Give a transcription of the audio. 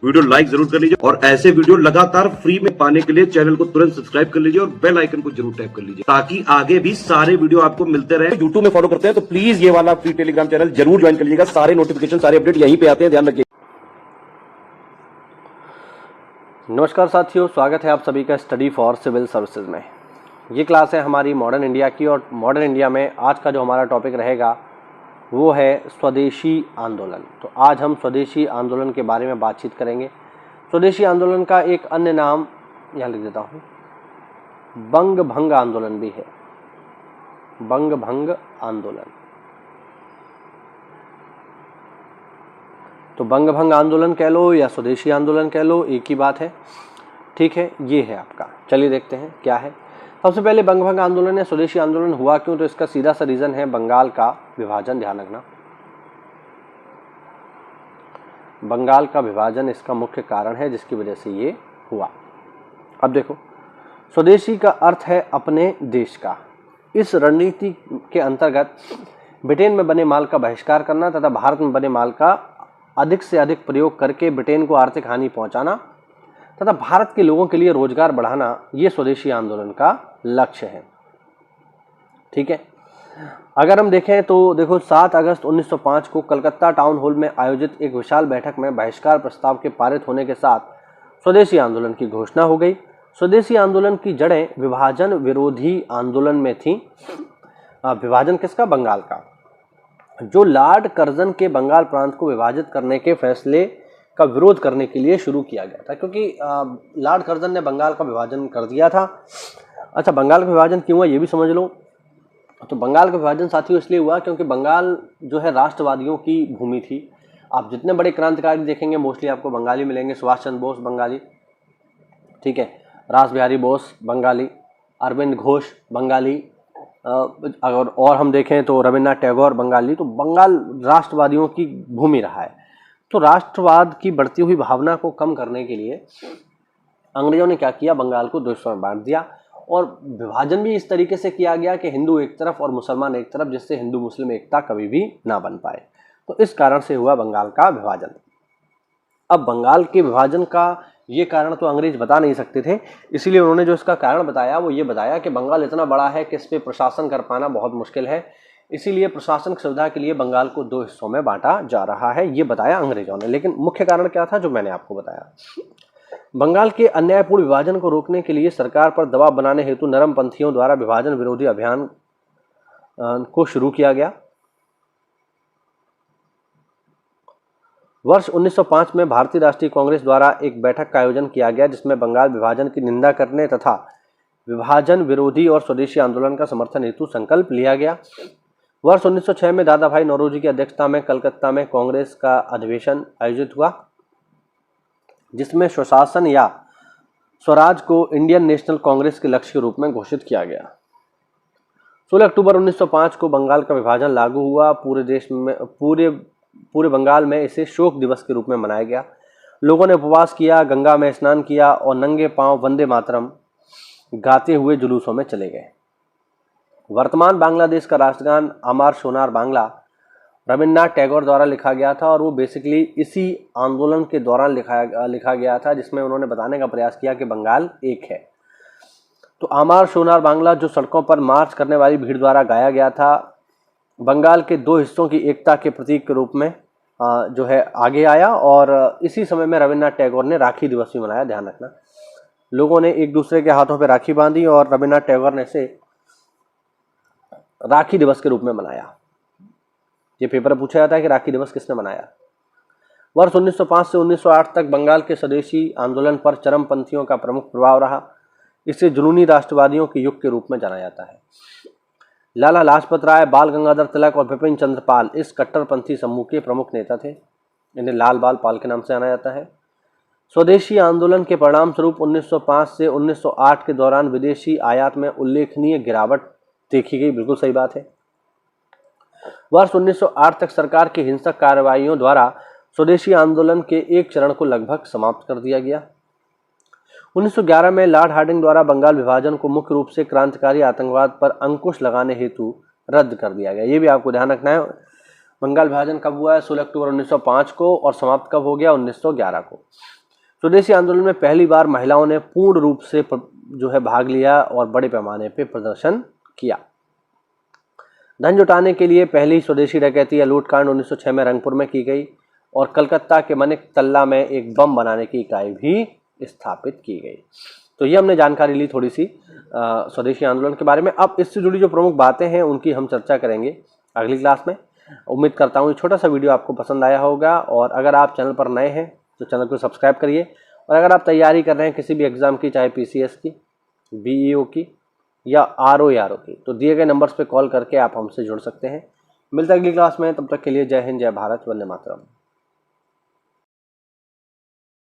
Video like जरूर कर लीजिए और ऐसे वीडियो लगातार फ्री में पाने के लिए चैनल को तुरंत सब्सक्राइब कर लीजिए और बेल आइकन को जरूर टैप कर लीजिए ताकि आगे भी सारे वीडियो आपको मिलते रहे। यूट्यूब में फॉलो करते हैं तो प्लीज ये वाला फ्री टेलीग्राम चैनल जरूर ज्वाइन कर लीजिएगा। सारे नोटिफिकेशन सारे अपडेट यहीं पे आते हैं, ध्यान रखिए। नमस्कार साथियों, स्वागत है आप सभी का स्टडी फॉर सिविल सर्विसेज में। ये क्लास है हमारी मॉडर्न इंडिया की और मॉडर्न इंडिया में आज का जो हमारा टॉपिक रहेगा वो है स्वदेशी आंदोलन। तो आज हम स्वदेशी आंदोलन के बारे में बातचीत करेंगे। स्वदेशी आंदोलन का एक अन्य नाम यहाँ लिख देता हूँ, बंग भंग आंदोलन भी है। बंग भंग आंदोलन, तो बंग भंग आंदोलन कह लो या स्वदेशी आंदोलन कह लो, एक ही बात है। ठीक है, ये है आपका। चलिए देखते हैं क्या है। सबसे पहले बंग भंग आंदोलन या स्वदेशी आंदोलन हुआ क्यों, तो इसका सीधा सा रीजन है बंगाल का विभाजन। ध्यान रखना, बंगाल का विभाजन इसका मुख्य कारण है जिसकी वजह से ये हुआ। अब देखो, स्वदेशी का अर्थ है अपने देश का। इस रणनीति के अंतर्गत ब्रिटेन में बने माल का बहिष्कार करना तथा भारत में बने माल का अधिक से अधिक प्रयोग करके ब्रिटेन को आर्थिक हानि पहुंचाना तथा भारत के लोगों के लिए रोजगार बढ़ाना, ये स्वदेशी आंदोलन का लक्ष्य है। ठीक है, अगर हम देखें तो देखो 7 अगस्त 1905 को कलकत्ता टाउन हॉल में आयोजित एक विशाल बैठक में बहिष्कार प्रस्ताव के पारित होने के साथ स्वदेशी आंदोलन की घोषणा हो गई। स्वदेशी आंदोलन की जड़ें विभाजन विरोधी आंदोलन में थी। विभाजन किसका? बंगाल का, जो लॉर्ड कर्जन के बंगाल प्रांत को विभाजित करने के फैसले का विरोध करने के लिए शुरू किया गया था, क्योंकि लॉर्ड कर्जन ने बंगाल का विभाजन कर दिया था। अच्छा, बंगाल का विभाजन क्यों हुआ ये भी समझ लो। तो बंगाल का विभाजन साथियों इसलिए हुआ क्योंकि बंगाल जो है राष्ट्रवादियों की भूमि थी। आप जितने बड़े क्रांतिकारी देखेंगे मोस्टली आपको बंगाली मिलेंगे। सुभाष चंद्र बोस बंगाली, ठीक है, रास बिहारी बोस बंगाली, अरविंद घोष बंगाली, अगर और हम देखें तो रविन्द्रनाथ टैगोर बंगाली। तो बंगाल राष्ट्रवादियों की भूमि रहा है। तो राष्ट्रवाद की बढ़ती हुई भावना को कम करने के लिए अंग्रेजों ने क्या किया, बंगाल को 2 हिस्सों में बांट दिया और विभाजन भी इस तरीके से किया गया कि हिंदू एक तरफ और मुसलमान एक तरफ, जिससे हिंदू मुस्लिम एकता कभी भी ना बन पाए। तो इस कारण से हुआ बंगाल का विभाजन। अब बंगाल के विभाजन का ये कारण तो अंग्रेज बता नहीं सकते थे, इसीलिए उन्होंने जो इसका कारण बताया वो ये बताया कि बंगाल इतना बड़ा है कि इस पे प्रशासन कर पाना बहुत मुश्किल है, इसीलिए प्रशासनिक सुविधा के लिए बंगाल को 2 हिस्सों में बांटा जा रहा है, ये बताया अंग्रेजों ने। लेकिन मुख्य कारण क्या था जो मैंने आपको बताया। बंगाल के अन्यायपूर्ण विभाजन को रोकने के लिए सरकार पर दबाव बनाने हेतु नरमपंथियों द्वारा विभाजन विरोधी अभियान को शुरू किया गया। वर्ष 1905 में भारतीय राष्ट्रीय कांग्रेस द्वारा एक बैठक का आयोजन किया गया जिसमें बंगाल विभाजन की निंदा करने तथा विभाजन विरोधी और स्वदेशी आंदोलन का समर्थन हेतु संकल्प लिया गया। वर्ष 1906 में दादा भाई नौरोजी की अध्यक्षता में कलकत्ता में कांग्रेस का अधिवेशन आयोजित हुआ जिसमें स्वशासन या स्वराज को इंडियन नेशनल कांग्रेस के लक्ष्य के रूप में घोषित किया गया। 16 अक्टूबर 1905 को बंगाल का विभाजन लागू हुआ। पूरे देश में पूरे बंगाल में इसे शोक दिवस के रूप में मनाया गया। लोगों ने उपवास किया, गंगा में स्नान किया और नंगे पांव वंदे मातरम गाते हुए जुलूसों में चले गए। वर्तमान बांग्लादेश का राष्ट्रगान अमार सोनार बांग्ला रविन्द्रनाथ टैगोर द्वारा लिखा गया था और वो बेसिकली इसी आंदोलन के दौरान लिखा गया था, जिसमें उन्होंने बताने का प्रयास किया कि बंगाल एक है। तो अमार सोनार बांग्ला जो सड़कों पर मार्च करने वाली भीड़ द्वारा गाया गया था, बंगाल के 2 हिस्सों की एकता के प्रतीक के रूप में जो है आगे आया। और इसी समय में रविन्द्रनाथ टैगोर ने राखी दिवस भी मनाया। ध्यान रखना, लोगों ने एक दूसरे के हाथों पर राखी बांधी और रविन्द्रनाथ टैगोर ने इसे राखी दिवस के रूप में मनाया। ये पेपर पूछा जाता है कि राखी दिवस किसने मनाया। वर्ष 1905 से 1908 तक बंगाल के स्वदेशी आंदोलन पर चरमपंथियों का प्रमुख प्रभाव रहा। इसे जुनूनी राष्ट्रवादियों के युग के रूप में जाना जाता है। लाला लाजपत राय, बाल गंगाधर तिलक और बिपिन चंद्र पाल इस कट्टरपंथी समूह के प्रमुख नेता थे। इन्हें लाल बाल पाल के नाम से जाना जाता है। स्वदेशी आंदोलन के परिणाम स्वरूप 1905 से 1908 के दौरान विदेशी आयात में उल्लेखनीय गिरावट देखी गई। बिल्कुल सही बात है। वर्ष 1908 तक सरकार की हिंसक कार्रवाइयों द्वारा स्वदेशी आंदोलन के एक चरण को लगभग समाप्त कर दिया गया। 1911 में लॉर्ड हार्डिंग द्वारा बंगाल विभाजन को मुख्य रूप से क्रांतिकारी आतंकवाद पर अंकुश लगाने हेतु रद्द कर दिया गया। ये भी आपको ध्यान रखना है। बंगाल विभाजन कब हुआ है? 16 अक्टूबर 1905 को, और समाप्त कब हो गया? 1911 को। स्वदेशी आंदोलन में पहली बार महिलाओं ने पूर्ण रूप से जो है भाग लिया और बड़े पैमाने पे प्रदर्शन किया। धन जुटाने के लिए पहली स्वदेशी डकैती या लूटकांड 1906 में रंगपुर में की गई, और कलकत्ता के मनिक तल्ला में एक बम बनाने की इकाई भी स्थापित की गई। तो ये हमने जानकारी ली थोड़ी सी स्वदेशी आंदोलन के बारे में। अब इससे जुड़ी जो प्रमुख बातें हैं उनकी हम चर्चा करेंगे अगली क्लास में। उम्मीद करता हूँ ये छोटा सा वीडियो आपको पसंद आया होगा, और अगर आप चैनल पर नए हैं तो चैनल को सब्सक्राइब करिए, और अगर आप तैयारी कर रहे हैं किसी भी एग्ज़ाम की, चाहे PCS की, BEO की या RO की, तो दिए गए नंबर्स पे कॉल करके आप हमसे जुड़ सकते हैं। मिलते हैं अगली क्लास में, तब तक के लिए जय हिंद, जय भारत, वंदे मातरम।